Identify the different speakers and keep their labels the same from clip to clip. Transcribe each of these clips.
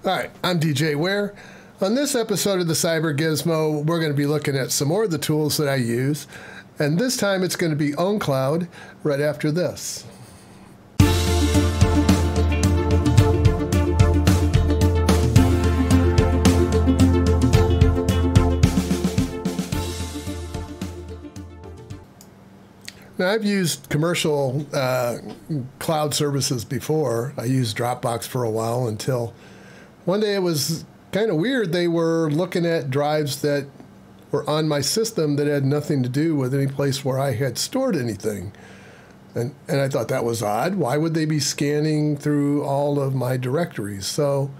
Speaker 1: Hi, I'm DJ Ware. On this episode of the CyberGizmo, we're going to be looking at some more of the tools that I use, and this time it's going to be OwnCloud right after this. Now, I've used commercial cloud services before. I used Dropbox for a while until one day it was kind of weird. They were looking at drives that were on my system that had nothing to do with any place where I had stored anything. And I thought that was odd. Why would they be scanning through all of my directories? So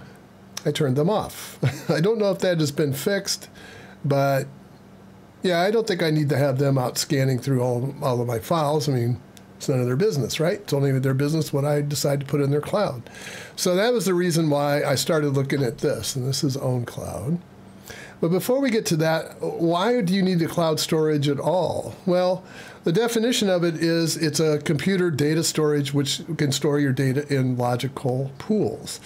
Speaker 1: I turned them off. I don't know if that has been fixed, but yeah, I don't think I need to have them out scanning through all of my files. I mean, it's none of their business, right? It's only their business what I decide to put in their cloud. So that was the reason why I started looking at this, and this is OwnCloud. But before we get to that, why do you need the cloud storage at all? Well, the definition of it is it's a computer data storage which can store your data in logical pools.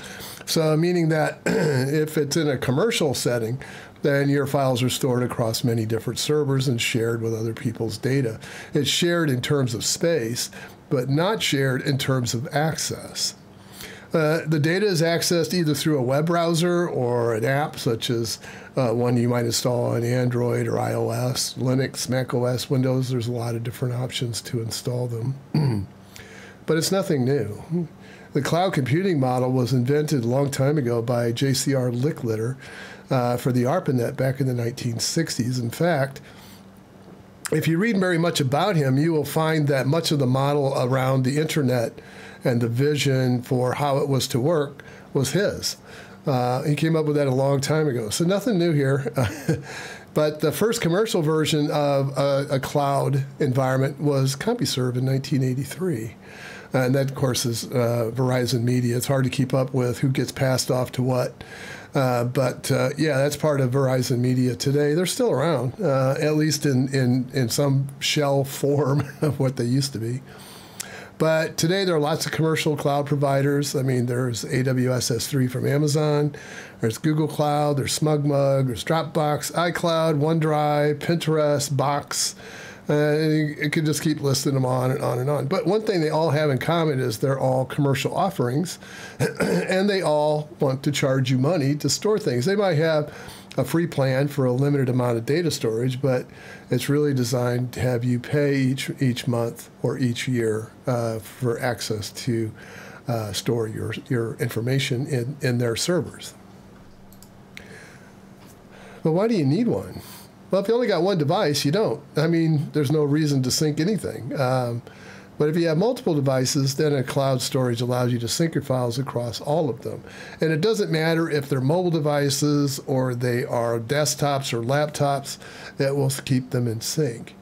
Speaker 1: So meaning that if it's in a commercial setting, then your files are stored across many different servers and shared with other people's data. It's shared in terms of space, but not shared in terms of access. The data is accessed either through a web browser or an app, such as one you might install on Android or iOS, Linux, macOS, Windows. There's a lot of different options to install them. But it's nothing new. The cloud computing model was invented a long time ago by J.C.R. Licklider for the ARPANET back in the 1960s. In fact, if you read very much about him, you will find that much of the model around the internet and the vision for how it was to work was his. He came up with that a long time ago. So nothing new here. But the first commercial version of a cloud environment was CompuServe in 1983. And that, of course, is Verizon Media. It's hard to keep up with who gets passed off to what. But yeah, that's part of Verizon Media today. They're still around, at least in some shell form of what they used to be. But today there are lots of commercial cloud providers. I mean, there's AWS S3 from Amazon. There's Google Cloud. There's SmugMug. There's Dropbox, iCloud, OneDrive, Pinterest, Box. It could just keep listing them on and on and on. But one thing they all have in common is they're all commercial offerings, and they all want to charge you money to store things. They might have a free plan for a limited amount of data storage, but it's really designed to have you pay each month or each year for access to store your information in their servers. But why do you need one? Well, if you only got one device, you don't. I mean, there's no reason to sync anything. But if you have multiple devices, then a cloud storage allows you to sync your files across all of them. And it doesn't matter if they're mobile devices or they are desktops or laptops, that will keep them in sync.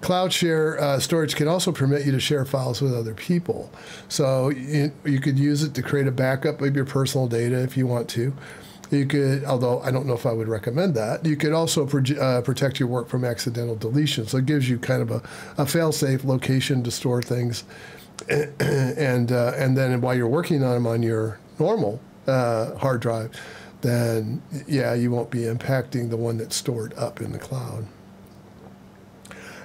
Speaker 1: Cloud share storage can also permit you to share files with other people. So you could use it to create a backup of your personal data if you want to. You could, although I don't know if I would recommend that, you could also protect your work from accidental deletion. So it gives you kind of a fail-safe location to store things. And then while you're working on them on your normal hard drive, then, yeah, you won't be impacting the one that's stored up in the cloud.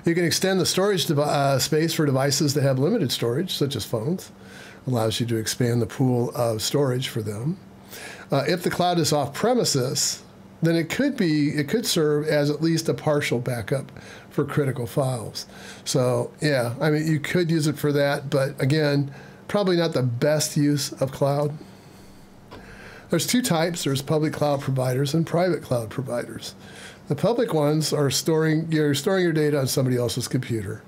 Speaker 1: You can extend the storage space for devices that have limited storage, such as phones. Allows you to expand the pool of storage for them. If the cloud is off premises, then it could serve as at least a partial backup for critical files. So yeah, I mean, you could use it for that, but again, probably not the best use of cloud. There's two types. There's public cloud providers and private cloud providers. The public ones are you're storing your data on somebody else's computer.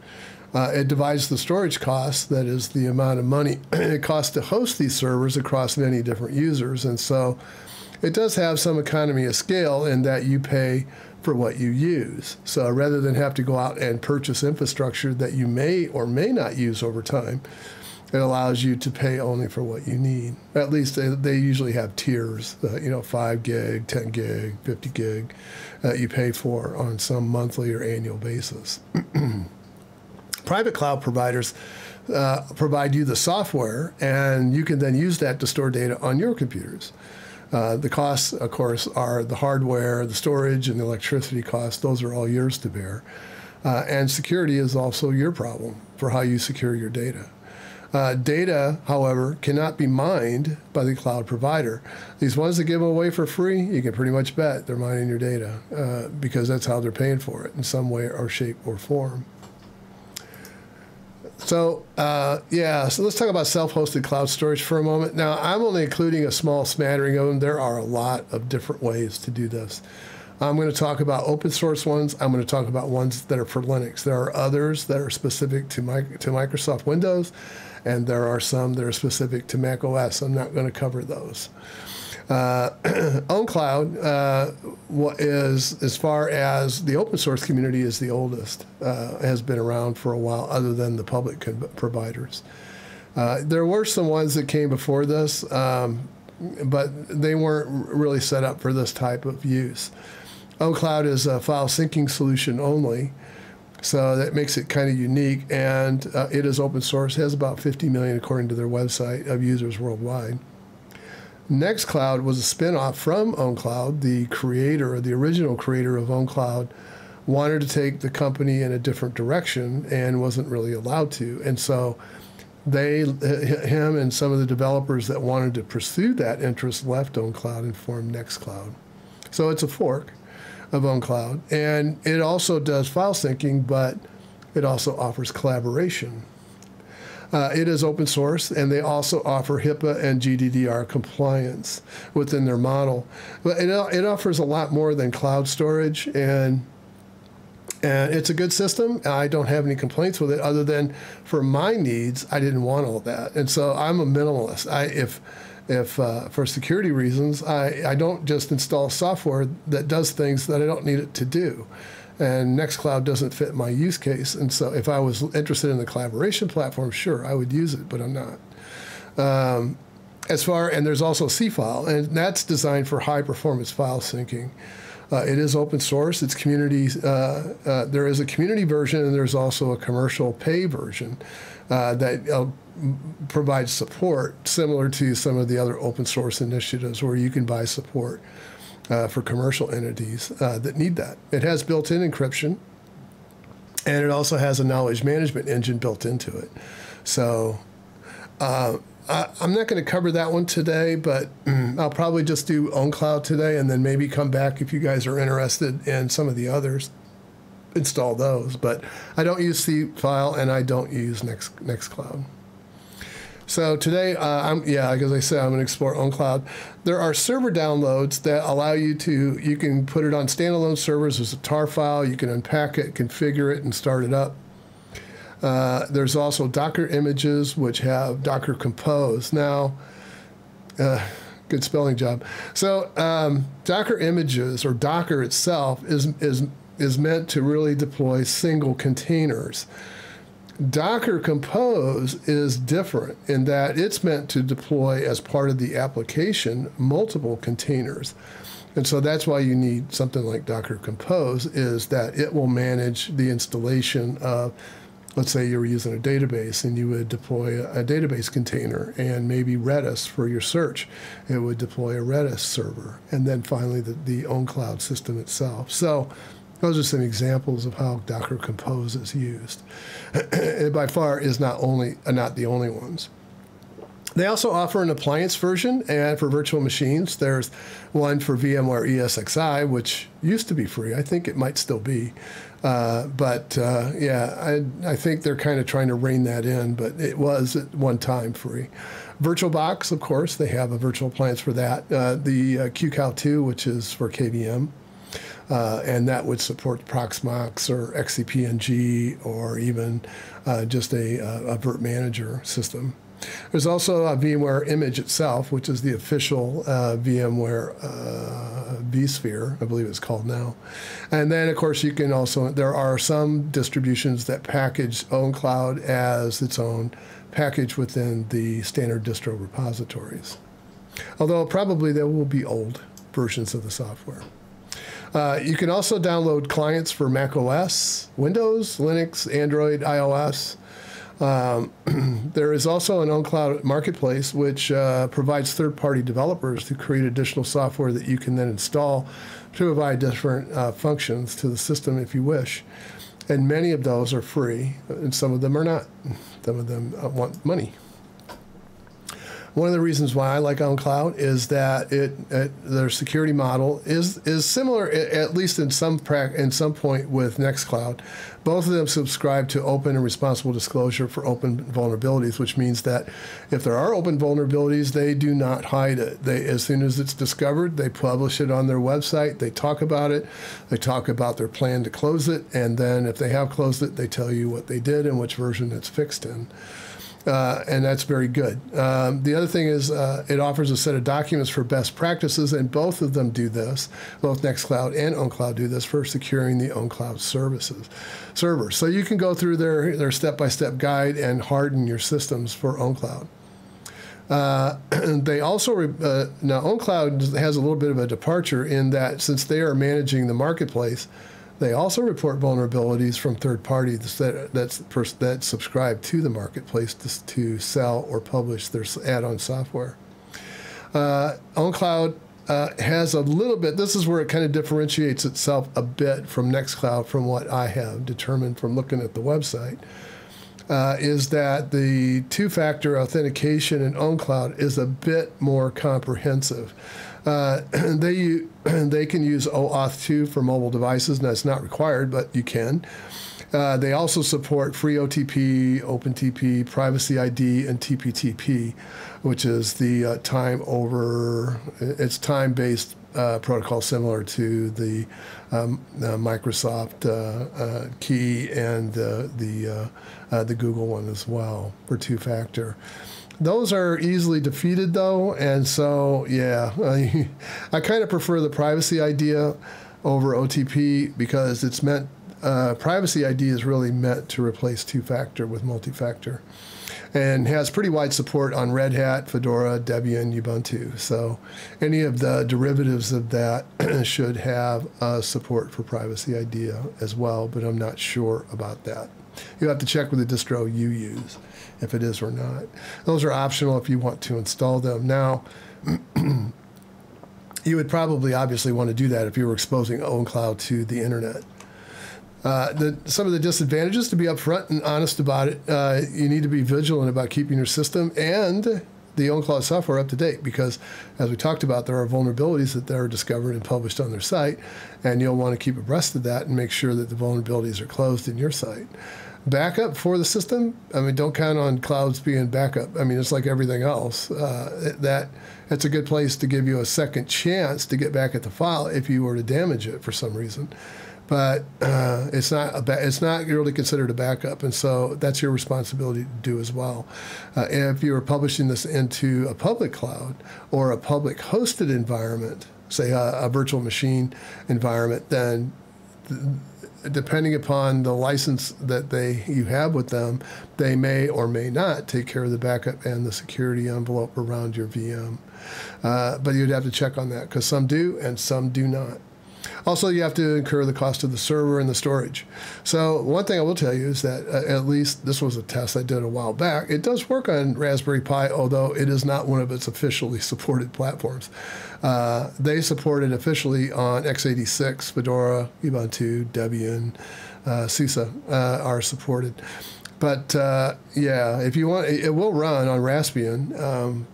Speaker 1: It divides the storage costs, that is the amount of money it costs to host these servers across many different users. And so it does have some economy of scale in that you pay for what you use. So rather than have to go out and purchase infrastructure that you may or may not use over time, it allows you to pay only for what you need. At least they usually have tiers, 5 gig, 10 gig, 50 gig, you pay for on some monthly or annual basis. Private cloud providers provide you the software, and you can then use that to store data on your computers. The costs, of course, are the hardware, the storage, and the electricity costs. Those are all yours to bear. And security is also your problem for how you secure your data. Data, however, cannot be mined by the cloud provider. These ones that give them away for free, you can pretty much bet they're mining your data because that's how they're paying for it in some way or shape or form. So, so let's talk about self-hosted cloud storage for a moment. Now, I'm only including a small smattering of them. There are a lot of different ways to do this. I'm going to talk about open source ones. I'm going to talk about ones that are for Linux. There are others that are specific to Microsoft Windows, and there are some that are specific to Mac OS. I'm not going to cover those. OwnCloud is, as far as the open source community, is the oldest, has been around for a while other than the public providers. There were some ones that came before this, but they weren't really set up for this type of use. OwnCloud is a file syncing solution only, so that makes it kind of unique, and it is open source. It has about 50 million, according to their website, of users worldwide. NextCloud was a spin-off from OwnCloud. The creator, the original creator of OwnCloud, wanted to take the company in a different direction and wasn't really allowed to. And so him and some of the developers that wanted to pursue that interest left OwnCloud and formed NextCloud. So it's a fork of OwnCloud. And it also does file syncing, but it also offers collaboration. It is open source, and they also offer HIPAA and GDDR compliance within their model. But it offers a lot more than cloud storage, and it's a good system. I don't have any complaints with it, other than for my needs, I didn't want all that. And so I'm a minimalist. If for security reasons, I don't just install software that does things that I don't need it to do. And NextCloud doesn't fit my use case. And so if I was interested in the collaboration platform, sure, I would use it, but I'm not. And there's also CFile, and that's designed for high performance file syncing. It is open source. It's community. There is a community version, and there's also a commercial pay version that provides support similar to some of the other open source initiatives where you can buy support for commercial entities that need that. It has built-in encryption, and it also has a knowledge management engine built into it. So I'm not going to cover that one today, but I'll probably just do OwnCloud today and then maybe come back if you guys are interested in some of the others, install those. But I don't use CFile, and I don't use NextCloud. So today, like as I said, I'm going to explore OwnCloud. There are server downloads that allow you can put it on standalone servers as a tar file. You can unpack it, configure it, and start it up. There's also Docker images, which have Docker Compose. Now, good spelling job. So Docker images, or Docker itself, is meant to really deploy single containers. Docker Compose is different in that it's meant to deploy as part of the application multiple containers. And so that's why you need something like Docker Compose, is that it will manage the installation of, let's say you were using a database and you would deploy a database container and maybe Redis for your search. It would deploy a Redis server, and then finally the OwnCloud system itself. So those are some examples of how Docker Compose is used. It by far is not the only ones. They also offer an appliance version, and for virtual machines, there's one for VMware ESXi, which used to be free. I think it might still be. I think they're kind of trying to rein that in, but it was at one time free. VirtualBox, of course, they have a virtual appliance for that. The QCOW2, which is for KVM. And that would support Proxmox or XCP-NG or even just a Virt Manager system. There's also a VMware Image itself, which is the official VMware vSphere, I believe it's called now. And then, of course, you can also, there are some distributions that package OwnCloud as its own package within the standard distro repositories. Although probably there will be old versions of the software. You can also download clients for Mac OS, Windows, Linux, Android, iOS. There is also an OwnCloud marketplace, which provides third-party developers to create additional software that you can then install to provide different functions to the system if you wish. And many of those are free, and some of them are not. Some of them want money. One of the reasons why I like OwnCloud is that their security model is similar, at least in some point, with Nextcloud. Both of them subscribe to open and responsible disclosure for open vulnerabilities, which means that if there are open vulnerabilities, they do not hide it. As soon as it's discovered, they publish it on their website. They talk about it. They talk about their plan to close it, and then if they have closed it, they tell you what they did and which version it's fixed in. And that's very good. The other thing is it offers a set of documents for best practices, and both of them do this. Both Nextcloud and OwnCloud do this for securing the OwnCloud servers. So you can go through their step-by-step guide and harden your systems for OwnCloud. They also, now OwnCloud has a little bit of a departure in that since they are managing the marketplace, they also report vulnerabilities from third parties that subscribe to the marketplace to sell or publish their add-on software. OwnCloud has a little bit, this is where it kind of differentiates itself a bit from Nextcloud from what I have determined from looking at the website, is that the two-factor authentication in OwnCloud is a bit more comprehensive. They can use OAuth 2 for mobile devices, and that's not required, but you can. They also support free OTP, OpenTP, Privacy ID, and TPTP, which is the time-based protocol similar to the Microsoft key and the Google one as well for two-factor. Those are easily defeated, though, and so, yeah, I kind of prefer the privacy idea over OTP because it's meant, privacy ID is really meant to replace two-factor with multi-factor and has pretty wide support on Red Hat, Fedora, Debian, Ubuntu. So any of the derivatives of that should have support for privacy ID as well, but I'm not sure about that. You have to check with the distro you use if it is or not. Those are optional if you want to install them. Now, you would probably obviously want to do that if you were exposing OwnCloud to the internet. Some of the disadvantages, to be upfront and honest about it, you need to be vigilant about keeping your system and the OwnCloud software up to date because, as we talked about, there are vulnerabilities that are discovered and published on their site, and you'll want to keep abreast of that and make sure that the vulnerabilities are closed in your site. Backup for the system, I mean, don't count on clouds being backup. I mean, it's like everything else. It's a good place to give you a second chance to get back at the file if you were to damage it for some reason. But it's not really considered a backup, and so that's your responsibility to do as well. If you are publishing this into a public cloud or a public hosted environment, say a virtual machine environment, then depending upon the license that you have with them, they may or may not take care of the backup and the security envelope around your VM. But you'd have to check on that because some do and some do not. Also, you have to incur the cost of the server and the storage. So one thing I will tell you is that at least this was a test I did a while back. It does work on Raspberry Pi, although it is not one of its officially supported platforms. They support it officially on x86, Fedora, Ubuntu, Debian, SUSE are supported. But yeah, if you want, it will run on Raspbian.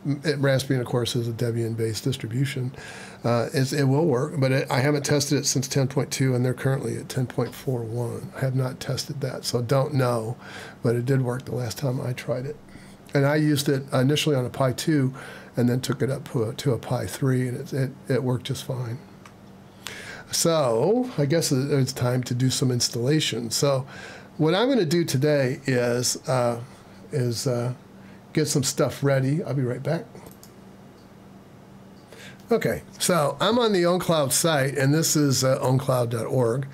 Speaker 1: Raspbian, of course, is a Debian-based distribution. It will work, but I haven't tested it since 10.2, and they're currently at 10.41. I have not tested that, so don't know, but it did work the last time I tried it. And I used it initially on a Pi 2, and then took it up to a Pi 3, and it worked just fine. So I guess it's time to do some installation. So what I'm going to do today is get some stuff ready. I'll be right back. Okay, so I'm on the OwnCloud site, and this is OwnCloud.org,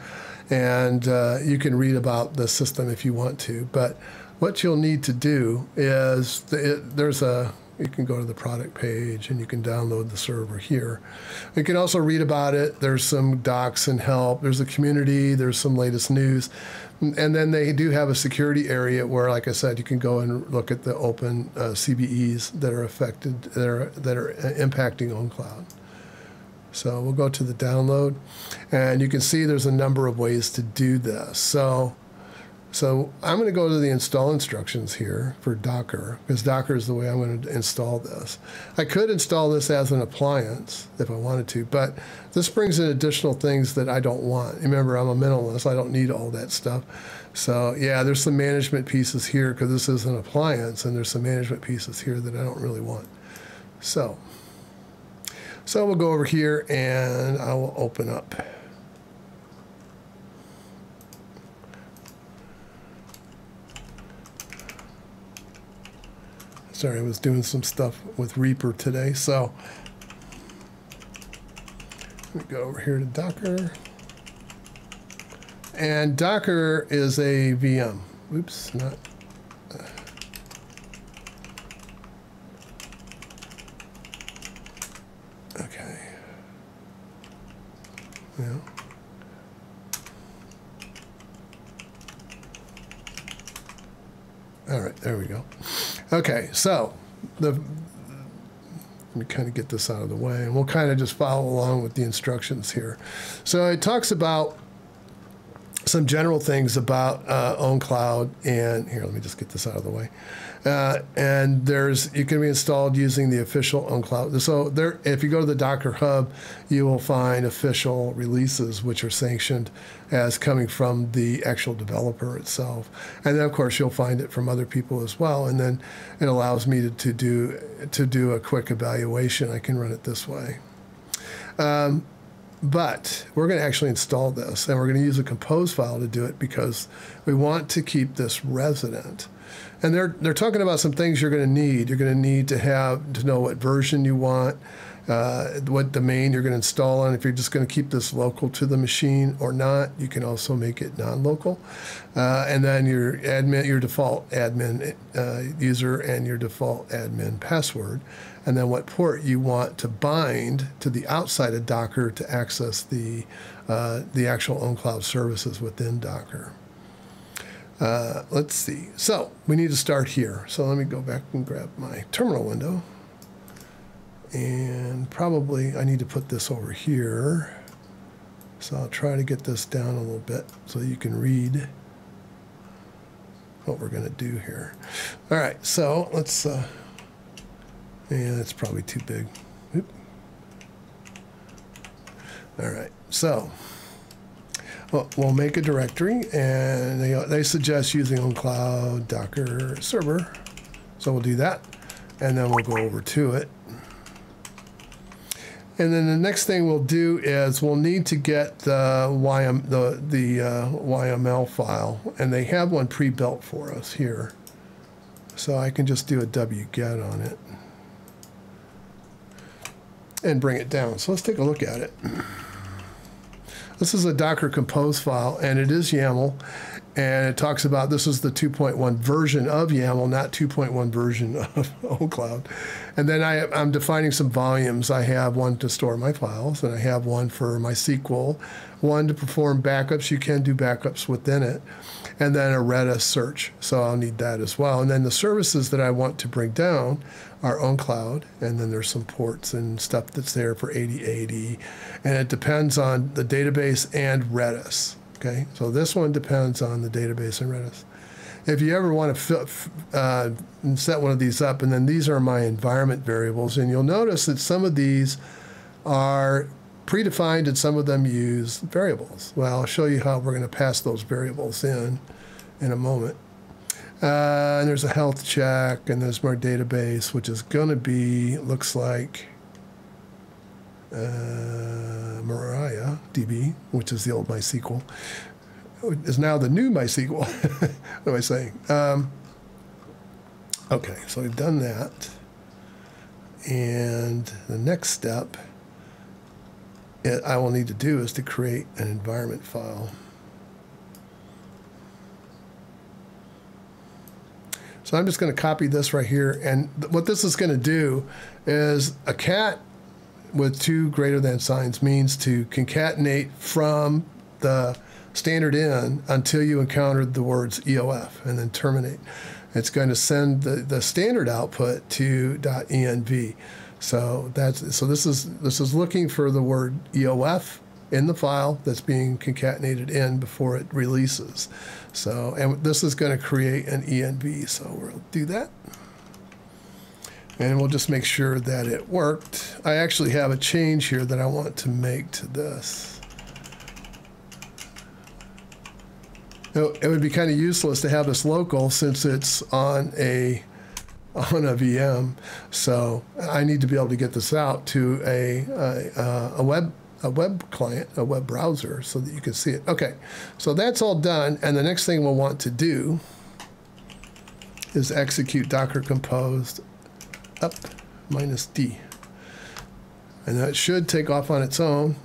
Speaker 1: and you can read about the system if you want to. But what you'll need to do is there's a You can go to the product page and you can download the server here. You can also read about it. There's some docs and help. There's a community. There's some latest news. And then they do have a security area where, like I said, you can go and look at the open CVEs that are affected, that are impacting OwnCloud. So we'll go to the download, and you can see there's a number of ways to do this. So I'm going to go to the install instructions here for Docker, because Docker is the way I'm going to install this. I could install this as an appliance if I wanted to, but this brings in additional things that I don't want. Remember, I'm a minimalist. I don't need all that stuff. So yeah, there's some management pieces here because this is an appliance, and there's some management pieces here that I don't really want. So we'll go over here, and I will open up. Sorry, I was doing some stuff with Reaper today, so let me go over here to Docker. And Docker is a VM. Oops, not. Okay. Yeah. All right, there we go. Okay, so let me kind of get this out of the way, and we'll kind of just follow along with the instructions here. So it talks about some general things about OwnCloud, and here, let me just get this out of the way. And you can be installed using the official OwnCloud. So there, if you go to the Docker Hub, you will find official releases which are sanctioned as coming from the actual developer itself. And then, of course, you'll find it from other people as well. And then it allows me to do a quick evaluation. I can run it this way. But we're going to actually install this, and we're going to use a compose file to do it because we want to keep this resident. And they're talking about some things you're going to need. You're going to need to know what version you want, what domain you're going to install on. If you're just going to keep this local to the machine or not, you can also make it non-local. And then your default admin user and your default admin password. And then what port you want to bind to the outside of Docker to access the actual OwnCloud services within Docker. Let's see. So we need to start here. So let me go back and grab my terminal window. And probably I need to put this over here. So I'll try to get this down a little bit so you can read what we're going to do here. All right, so let's, yeah, that's probably too big. Oop. All right, so we'll make a directory, and they suggest using OwnCloud Docker server. So we'll do that, and then we'll go over to it. And then the next thing we'll do is we'll need to get the YML file, and they have one pre-built for us here. So I can just do a wget on it and bring it down. So let's take a look at it. This is a Docker Compose file, and it is YAML, and it talks about this is the 2.1 version of YAML, not 2.1 version of OwnCloud. And then I'm defining some volumes. I have one to store my files, and I have one for my SQL, one to perform backups. You can do backups within it, and then a Redis search. So I'll need that as well. And then the services that I want to bring down are OwnCloud, and then there's some ports and stuff that's there for 8080, and it depends on the database and Redis. Okay, so this one depends on the database and Redis. If you ever want to set one of these up, and then these are my environment variables, and you'll notice that some of these are predefined and some of them use variables. Well, I'll show you how we're going to pass those variables in a moment. And there's a health check, and there's more database, which is going to be, looks like Mariah DB, which is the old MySQL, is now the new MySQL. What am I saying? Okay, so we've done that. And the next step I will need to do is to create an environment file. So I'm just going to copy this right here. And what this is going to do is a cat with 2 greater than signs means to concatenate from the standard in until you encountered the words EOF and then terminate. It's going to send the standard output to .env. So this is looking for the word EOF in the file that's being concatenated in before it releases. So, and this is going to create an env. So we'll do that. And we'll just make sure that it worked. I actually have a change here that I want to make to this. It would be kind of useless to have this local since it's on a VM. So I need to be able to get this out to a web client, a web browser, so that you can see it. Okay, so that's all done. And the next thing we'll want to do is execute Docker composed up -d, and that should take off on its own.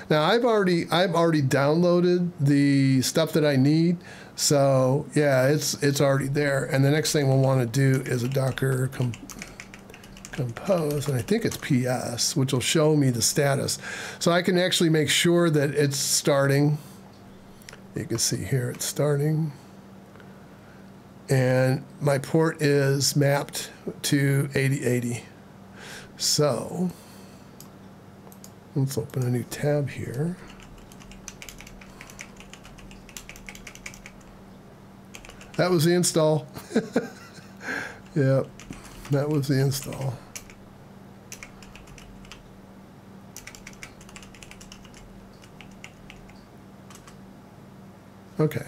Speaker 1: Now I've already downloaded the stuff that I need, so yeah, it's already there. And the next thing we'll want to do is a Docker compose, and I think it's PS, which will show me the status, so I can actually make sure that it's starting. You can see here it's starting. And my port is mapped to 8080. So let's open a new tab here. That was the install. Yep, that was the install. Okay.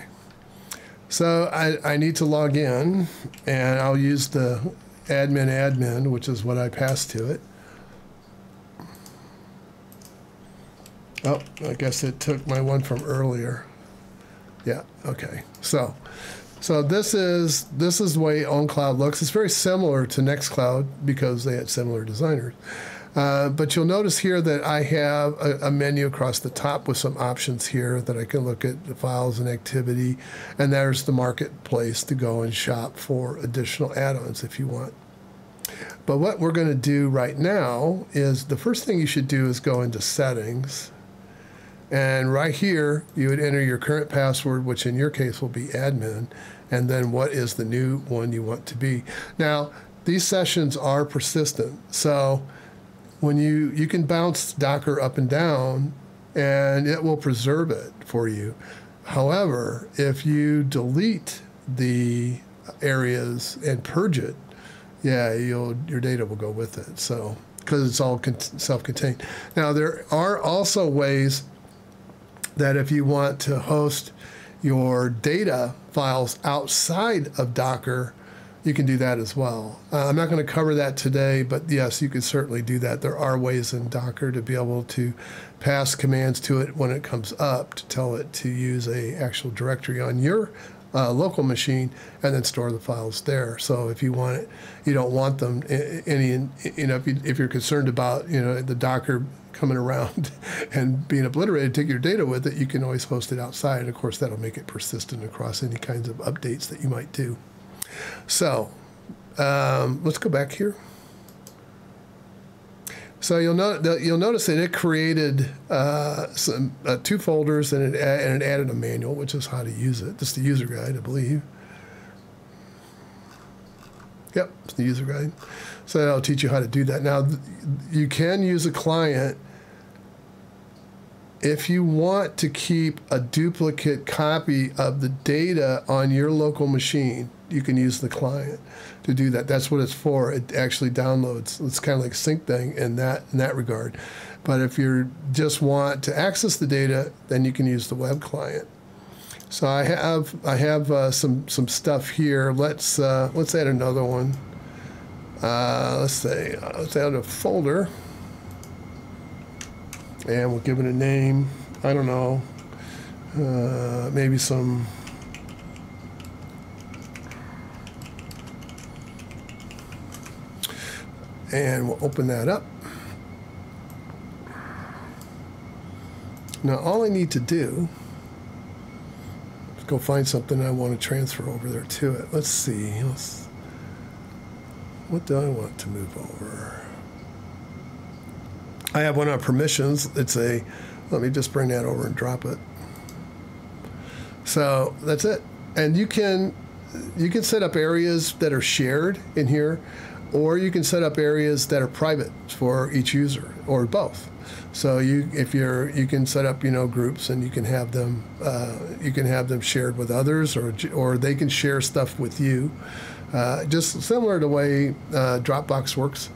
Speaker 1: So I need to log in, and I'll use the admin, which is what I passed to it. Oh, I guess it took my one from earlier. Yeah, okay. So this is the way OwnCloud looks. It's very similar to NextCloud because they had similar designers. But you'll notice here that I have a menu across the top with some options here that I can look at the files and activity. And there's the marketplace to go and shop for additional add-ons if you want. But what we're going to do right now is the first thing you should do is go into settings. And right here, you would enter your current password, which in your case will be admin, and then what is the new one you want to be. Now, these sessions are persistent. So when you can bounce Docker up and down, and it will preserve it for you. However, if you delete the areas and purge it, yeah, your data will go with it. So because it's all self-contained. Now, there are also ways that if you want to host your data files outside of Docker, you can do that as well. I'm not going to cover that today, but yes, you can certainly do that. There are ways in Docker to be able to pass commands to it when it comes up to tell it to use a actual directory on your local machine and then store the files there. So if you want it, you don't want them if you're concerned about the Docker coming around and being obliterated, take your data with it, you can always host it outside. And of course, that'll make it persistent across any kinds of updates that you might do. So let's go back here. So you'll notice that it created two folders and it added a manual, which is how to use it. This is the user guide, I believe. Yep, it's the user guide. So that'll teach you how to do that. Now, you can use a client if you want to keep a duplicate copy of the data on your local machine. You can use the client to do that. That's what it's for. It actually downloads. It's kind of like SyncThing in that regard. But if you just want to access the data, then you can use the web client. So I have some stuff here. Let's add another one. Let's add a folder, and we'll give it a name. I don't know. Maybe some. And we'll open that up. Now all I need to do is go find something I want to transfer over there to it. Let's see. what do I want to move over? I have one on permissions. It's a, let me just bring that over and drop it. So that's it. And you can set up areas that are shared in here, or you can set up areas that are private for each user, or both. So you can set up groups, and you can have them shared with others, or they can share stuff with you. Just similar to the way Dropbox works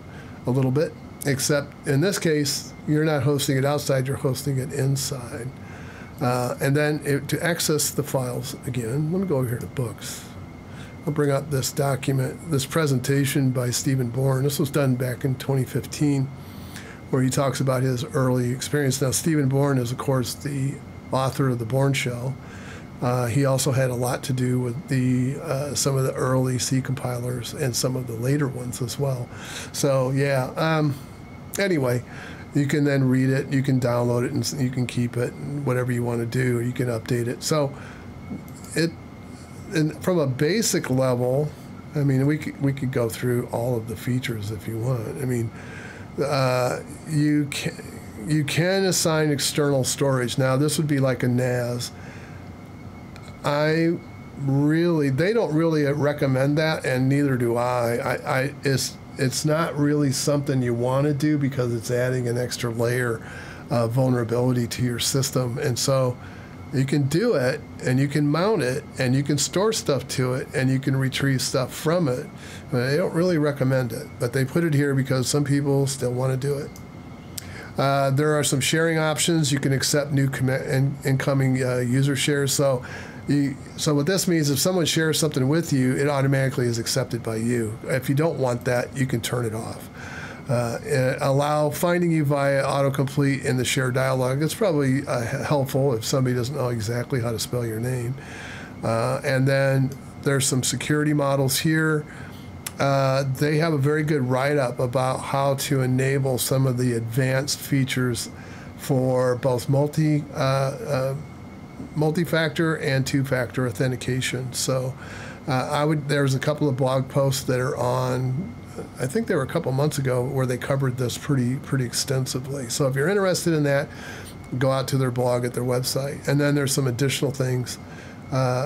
Speaker 1: a little bit, except in this case you're not hosting it outside, you're hosting it inside. And then to access the files again, let me go over here to books. I'll bring up this document, this presentation by Stephen Bourne. This was done back in 2015, where he talks about his early experience. Now, Stephen Bourne is, of course, the author of the Bourne Shell. He also had a lot to do with some of the early C compilers and some of the later ones as well. So, yeah. Anyway, you can then read it, you can download it, and you can keep it, and whatever you want to do, or you can update it. So, and from a basic level, I mean, we could go through all of the features if you want. I mean, you can assign external storage. Now, this would be like a NAS. They don't really recommend that, and neither do I. It's not really something you want to do because it's adding an extra layer of vulnerability to your system. And so you can do it, and you can mount it, and you can store stuff to it, and you can retrieve stuff from it. But they don't really recommend it, but they put it here because some people still want to do it. There are some sharing options. You can accept new incoming user shares. So what this means, if someone shares something with you, it automatically is accepted by you. If you don't want that, you can turn it off. Allow finding you via autocomplete in the shared dialog. It's probably helpful if somebody doesn't know exactly how to spell your name. And then there's some security models here. They have a very good write-up about how to enable some of the advanced features for both multi-factor and two-factor authentication. So there's a couple of blog posts that are on, I think they were a couple months ago, where they covered this pretty extensively. So if you're interested in that, go out to their blog at their website. And then there's some additional things,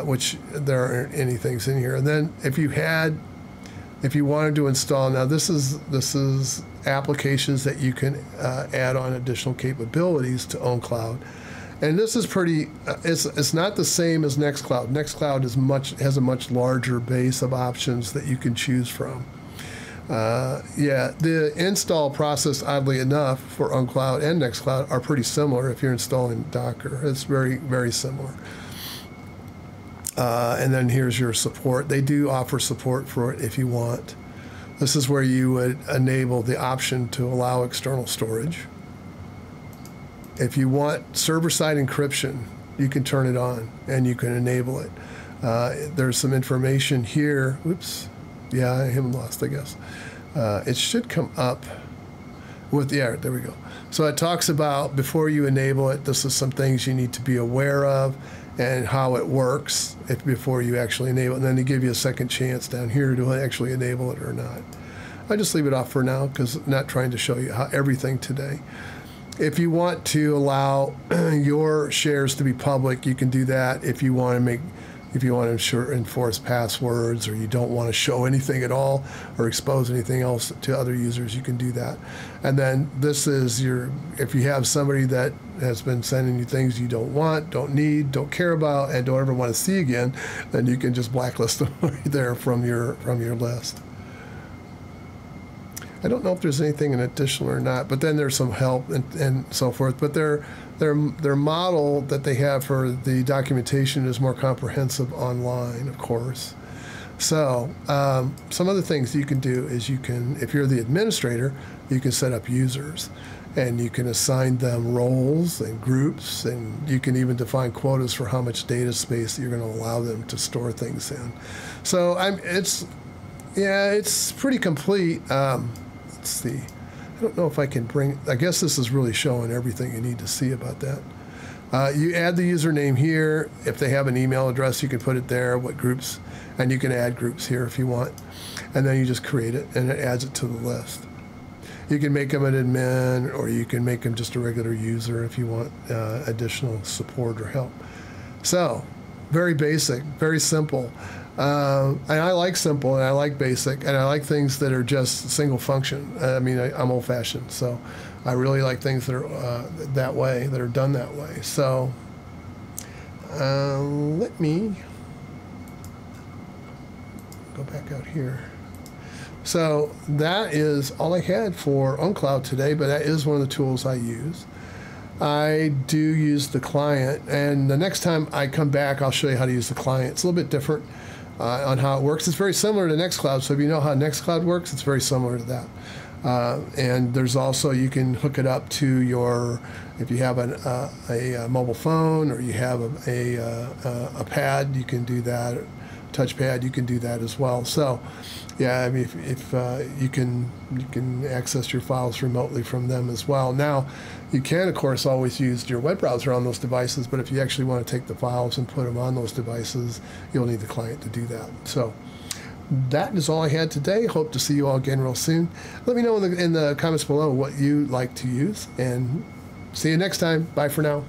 Speaker 1: which there aren't any things in here. And then if you wanted to install, now this is applications that you can add on additional capabilities to OwnCloud. And this is pretty, it's not the same as NextCloud. NextCloud has a much larger base of options that you can choose from. The install process, oddly enough, for OwnCloud and NextCloud are pretty similar if you're installing Docker. It's very, very similar. And then here's your support. They do offer support for it if you want. This is where you would enable the option to allow external storage. If you want server-side encryption, you can turn it on and you can enable it. There's some information here. Oops. Yeah, I am lost, I guess. It should come up with, yeah, there we go. So it talks about, before you enable it, this is some things you need to be aware of and how it works before you actually enable it. And then they give you a second chance down here to actually enable it or not. I just leave it off for now because I'm not trying to show you everything today. If you want to allow your shares to be public, you can do that. If you want to enforce passwords, or you don't want to show anything at all or expose anything else to other users, you can do that. And then this is if you have somebody that has been sending you things you don't want, don't need, don't care about, and don't ever want to see again, then you can just blacklist them right there from your list. I don't know if there's anything in additional or not, but then there's some help and so forth. But their model that they have for the documentation is more comprehensive online, of course. So some other things you can do is if you're the administrator, you can set up users, and you can assign them roles and groups, and you can even define quotas for how much data space that you're going to allow them to store things in. So it's pretty complete. Let's see. I don't know if I can I guess this is really showing everything you need to see about that. You add the username here. If they have an email address, you can put it there, what groups, and you can add groups here if you want. And then you just create it, and it adds it to the list. You can make them an admin, or you can make them just a regular user if you want additional support or help. So, very basic, very simple. And I like simple, and I like basic, and I like things that are just single function. I mean, I'm old-fashioned, so I really like things that are that way, that are done that way. So let me go back out here. So that is all I had for OwnCloud today, but that is one of the tools I use. I do use the client, and the next time I come back, I'll show you how to use the client. It's a little bit different on how it works. It's very similar to NextCloud, so if you know how NextCloud works, it's very similar to that. And there's also, you can hook it up to your, if you have a mobile phone or you have a pad, you can do that. Touchpad, you can do that as well. So, yeah, I mean, if you can access your files remotely from them as well. Now, you can, of course, always use your web browser on those devices, but if you actually want to take the files and put them on those devices, you'll need the client to do that. So, that is all I had today. Hope to see you all again real soon. Let me know in the comments below what you like to use, and see you next time. Bye for now.